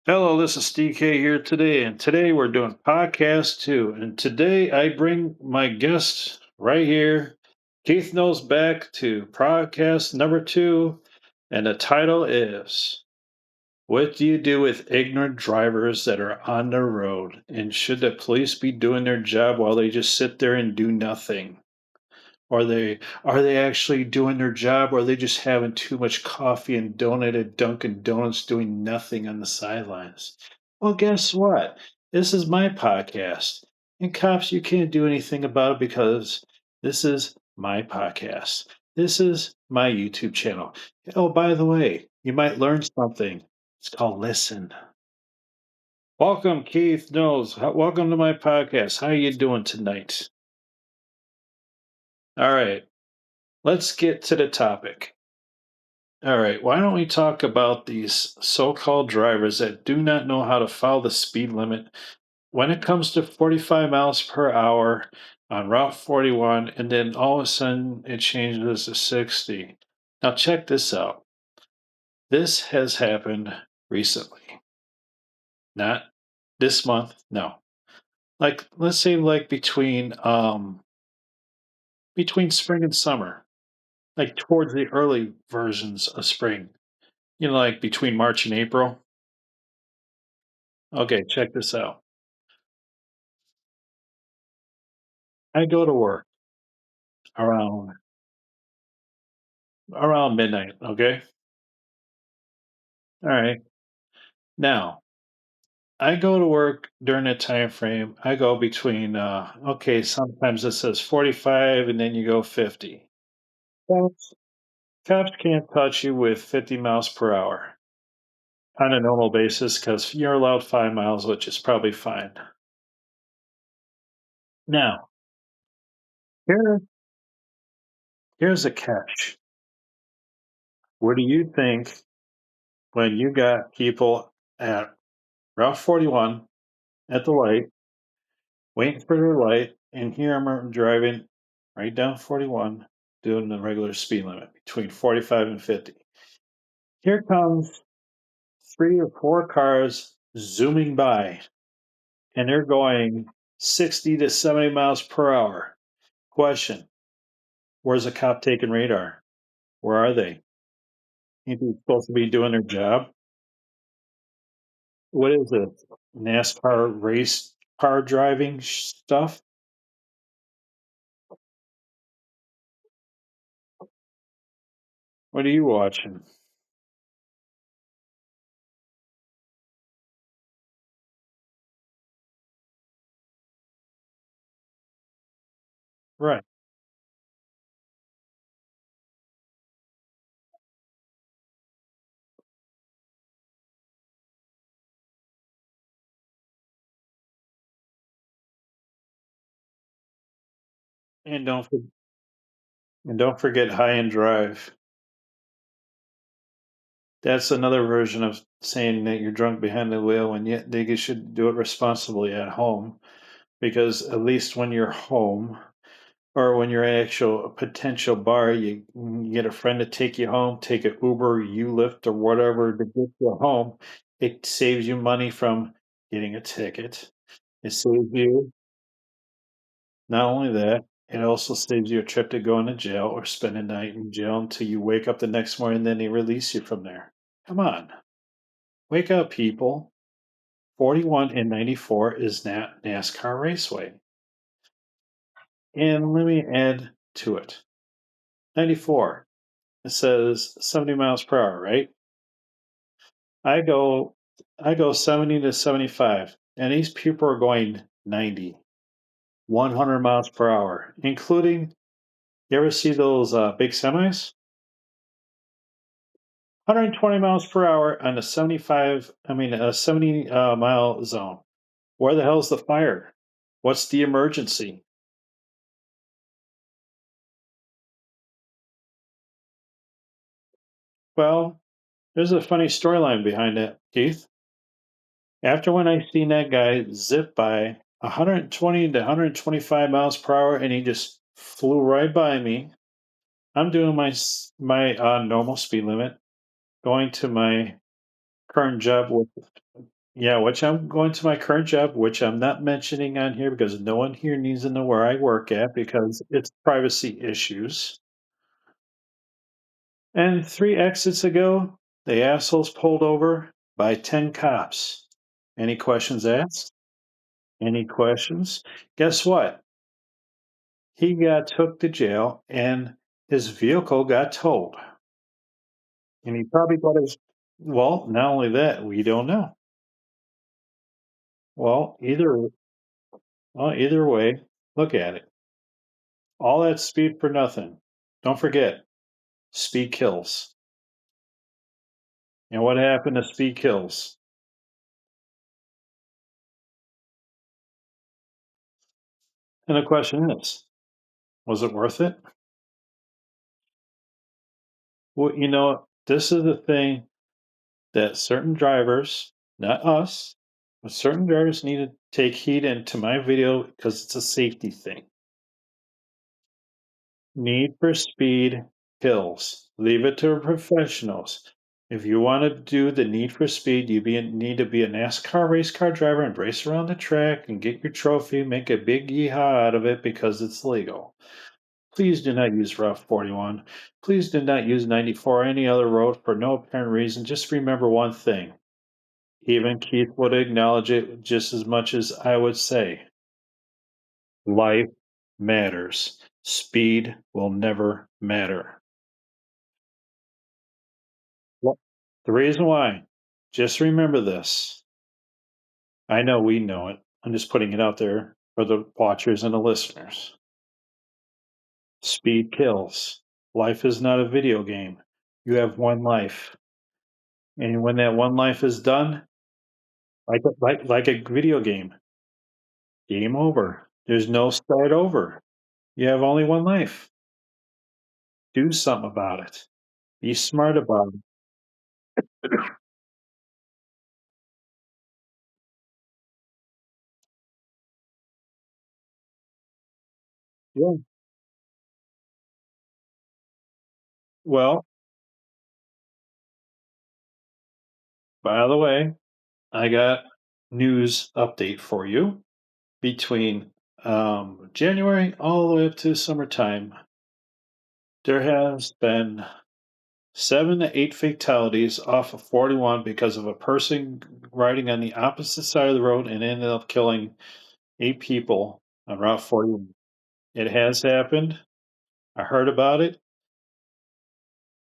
Hello, this is DK here today, and today we're doing podcast two. And today I bring my guest right here. Keith knows back to podcast number two, and the title is What Do You Do with Ignorant Drivers That Are on the Road? And should the police be doing their job while they just sit there and do nothing? Are they actually doing their job, or are they just having too much coffee and donut at Dunkin' Donuts doing nothing on the sidelines? Well, guess what? This is my podcast. And cops, you can't do anything about it because this is my podcast. This is my YouTube channel. Oh, by the way, you might learn something. It's called Listen. Welcome, Keith Knowles. Welcome to my podcast. How are you doing tonight? All right, let's get to the topic. All right, why don't we talk about these so called drivers that do not know how to follow the speed limit when it comes to 45 miles per hour on Route 41, and then all of a sudden it changes to 60. Now, check this out. This has happened recently, not this month, no. Like, let's say, like between spring and summer, like towards the early versions of spring, like between March and April. Okay, check this out. I go to work around midnight, okay? All right. Now, I go to work during that time frame. I go between okay, sometimes it says 45 and then you go 50. Cops, cops can't touch you with 50 miles per hour on a normal basis because you're allowed 5 miles, which is probably fine. Now, here, here's a catch. What do you think when you got people at Route 41 at the light, waiting for their light, and here I'm driving right down 41, doing the regular speed limit between 45 and 50. Here comes three or four cars zooming by, and they're going 60 to 70 miles per hour. Question: Where's the cop taking radar? Where are they? Ain't they supposed to be doing their job? What is it? NASCAR race car driving stuff? What are you watching? Right. And don't forget high and drive. That's another version of saying that you're drunk behind the wheel, and yet they should do it responsibly at home. Because at least when you're home, or when you're at actual potential bar, you get a friend to take you home, take an Uber, you Lyft, or whatever to get you home. It saves you money from getting a ticket. It saves you not only that, it also saves you a trip to go into jail or spend a night in jail until you wake up the next morning, and then they release you from there. Come on, wake up, people. 41 and 94 is not NASCAR Raceway. And let me add to it. 94, it says 70 miles per hour, right? I go I go 70 to 75, and these people are going 90, 100 miles per hour, including, you ever see those big semis? 120 miles per hour on a 70 mile zone. Where the hell's the fire? What's the emergency? Well, there's a funny storyline behind that, Keith. After when I seen that guy zip by 120 to 125 miles per hour, and he just flew right by me. I'm doing my normal speed limit, going to my current job with Yeah, which I'm going to my current job, which I'm not mentioning on here because no one here needs to know where I work at because it's privacy issues. And 3 exits ago, the assholes pulled over by 10 cops. Any questions asked? Any questions? Guess what? He got took to jail and his vehicle got towed. And he probably got his well, not only that, we don't know. Well, either way, look at it. All that speed for nothing. Don't forget, speed kills. And what happened to speed kills? And the question is, was it worth it? Well, this is the thing that certain drivers, not us, but certain drivers need to take heed into my video because it's a safety thing. Need for speed kills. Leave it to professionals. If you want to do the need for speed, need to be a NASCAR race car driver and race around the track and get your trophy, make a big yeehaw out of it because it's legal. Please do not use Route 41. Please do not use 94 or any other road for no apparent reason. Just remember one thing. Even Keith would acknowledge it just as much as I would say. Life matters. Speed will never matter. Well, the reason why, just remember this. I know we know it. I'm just putting it out there for the watchers and the listeners. Speed kills. Life is not a video game. You have one life. And when that one life is done, like a video game over. There's no start over. You have only one life. Do something about it. Be smart about it. Yeah. Well, by the way, I got news update for you. Between January all the way up to summertime, there has been 7 to 8 fatalities off of 41 because of a person riding on the opposite side of the road and ended up killing 8 people on Route 41. It has happened. I heard about it.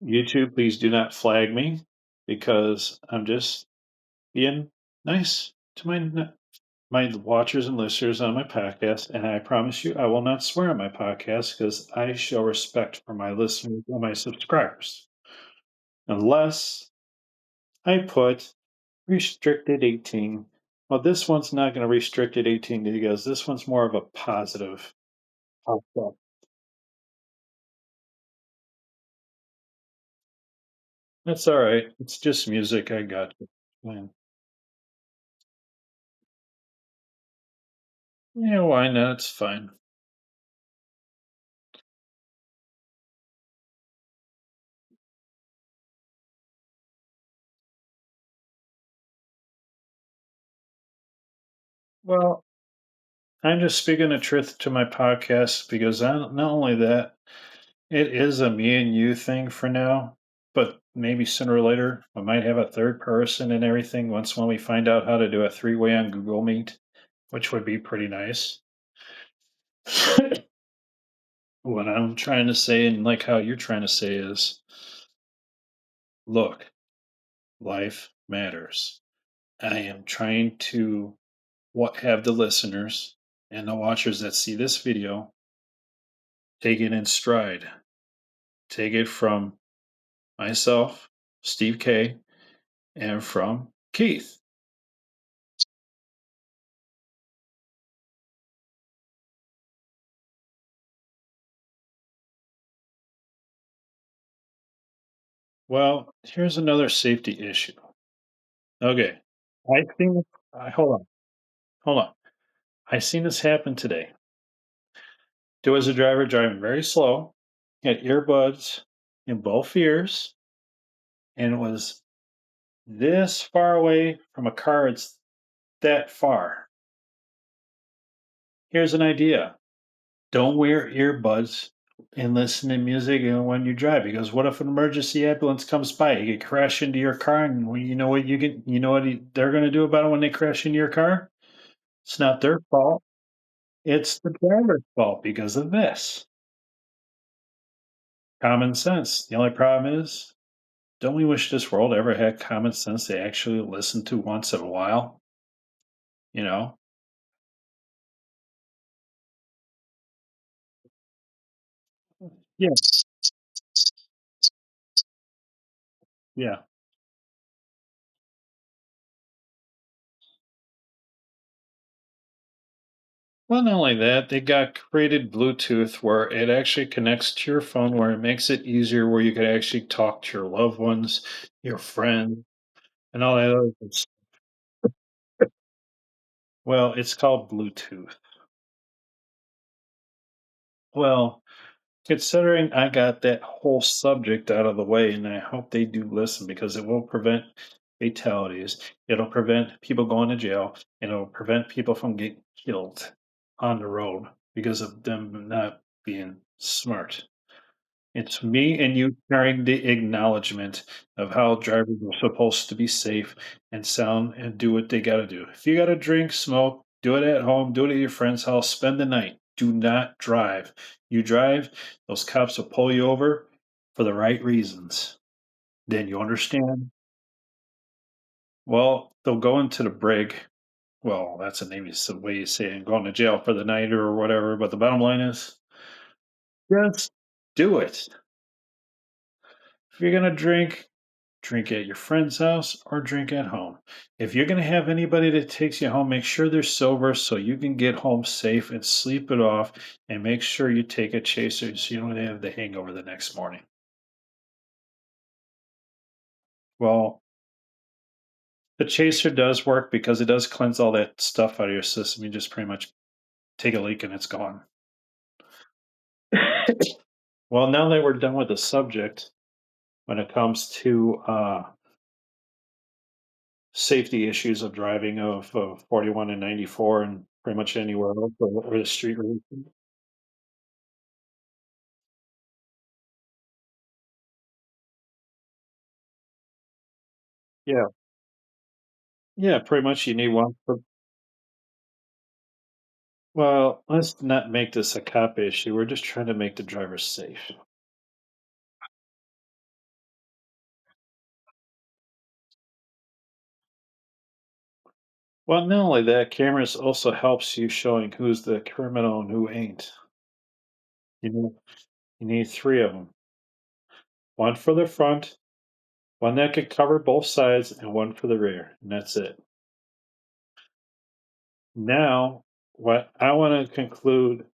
YouTube, please do not flag me because I'm just being nice to my watchers and listeners on my podcast, and I promise you I will not swear on my podcast because I show respect for my listeners and my subscribers. Unless I put restricted 18. Well, this one's not going to restricted 18 because this one's more of a positive outcome. That's all right. It's just music. I got you. Man. Yeah, why not? It's fine. Well, I'm just speaking the truth to my podcast because not only that, it is a me and you thing for now, but maybe sooner or later we might have a third person and everything once when we find out how to do a three-way on Google Meet, which would be pretty nice. What I'm trying to say and like how you're trying to say is, look, life matters. I am trying to what have the listeners and the watchers that see this video take it in stride. Take it from myself, Steve K, and from Keith. Well, here's another safety issue. Okay. I think hold on. I seen this happen today. There was a driver driving very slow, had earbuds in both ears, and was this far away from a car, it's that far. Here's an idea. Don't wear earbuds and listen to music when you drive, because what if an emergency ambulance comes by? You could crash into your car, and you know what they're going to do about it when they crash into your car? It's not their fault. It's the driver's fault because of this. Common sense. The only problem is, don't we wish this world ever had common sense they actually listen to once in a while? You know? Yeah, yeah. Well, not only that, they got created Bluetooth where it actually connects to your phone, where it makes it easier, where you can actually talk to your loved ones, your friends, and all that other good stuff. Well, it's called Bluetooth. Well, considering I got that whole subject out of the way, and I hope they do listen, because it will prevent fatalities. It'll prevent people going to jail, and it'll prevent people from getting killed on the road because of them not being smart. It's me and you sharing the acknowledgement of how drivers are supposed to be safe and sound and do what they gotta do. If you gotta drink, smoke, do it at home, do it at your friend's house, spend the night. Do not drive. You drive, those cops will pull you over for the right reasons. Then you understand? Well, they'll go into the brig. Well, that's a name, it's a way of saying going to jail for the night or whatever. But the bottom line is, just do it. If you're gonna drink at your friend's house or drink at home. If you're going to have anybody that takes you home, make sure they're sober so you can get home safe and sleep it off, and make sure you take a chaser so you don't have the hangover the next morning. Well, the chaser does work because it does cleanse all that stuff out of your system. You just pretty much take a leak and it's gone. Well, now that we're done with the subject, when it comes to safety issues of driving of 41 and 94 and pretty much anywhere else or the street racing. Yeah. Yeah, pretty much you need one for, well, let's not make this a cop issue. We're just trying to make the drivers safe. Well, not only that, cameras also helps you showing who's the criminal and who ain't. You know, you need three of them. One for the front, one that can cover both sides, and one for the rear. And that's it. Now, what I want to conclude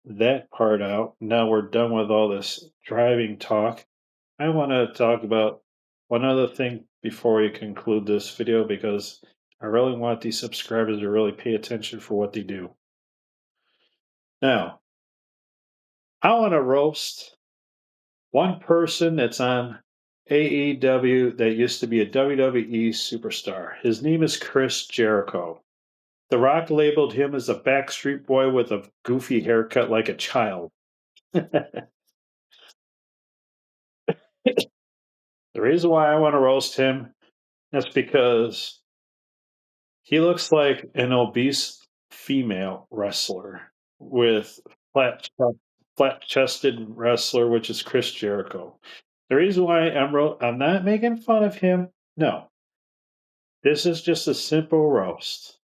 that part out. Now we're done with all this driving talk. I want to talk about one other thing before we conclude this video, because I really want these subscribers to really pay attention for what they do. Now, I want to roast one person that's on AEW that used to be a WWE superstar. His name is Chris Jericho. The Rock labeled him as a backstreet boy with a goofy haircut like a child. The reason why I want to roast him is because he looks like an obese female wrestler with flat-chested wrestler, which is Chris Jericho. The reason why I'm not making fun of him, no, this is just a simple roast.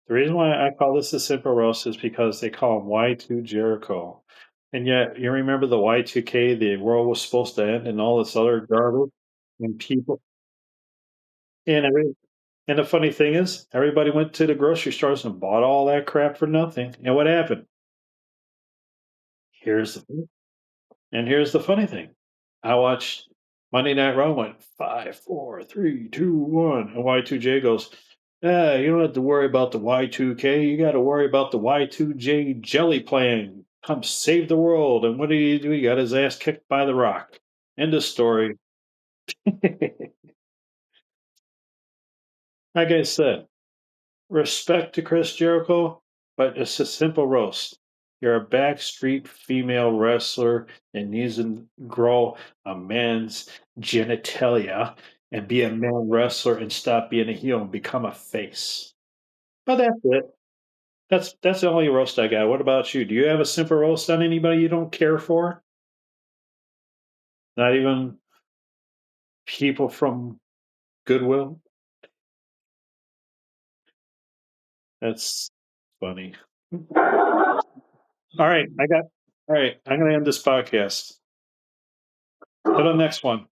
The reason why I call this a simple roast is because they call him Y2 Jericho. And yet, you remember the Y2K, the world was supposed to end and all this other garbage, and people, and every, and the funny thing is, everybody went to the grocery stores and bought all that crap for nothing. And what happened? Here's the here's the funny thing. I watched Monday Night Raw, went 5, 4, 3, 2, 1, and Y2J goes, "Yeah, you don't have to worry about the Y2K. You got to worry about the Y2J jelly plan. Come save the world." And what did he do? He got his ass kicked by The Rock. End of story. Like I said, respect to Chris Jericho, but it's a simple roast. You're a backstreet female wrestler that needs to grow a man's genitalia and be a man wrestler and stop being a heel and become a face. But that's it. That's the only roast I got. What about you? Do you have a simple roast on anybody you don't care for? Not even people from Goodwill? That's funny. All right, I'm gonna end this podcast. To the next one.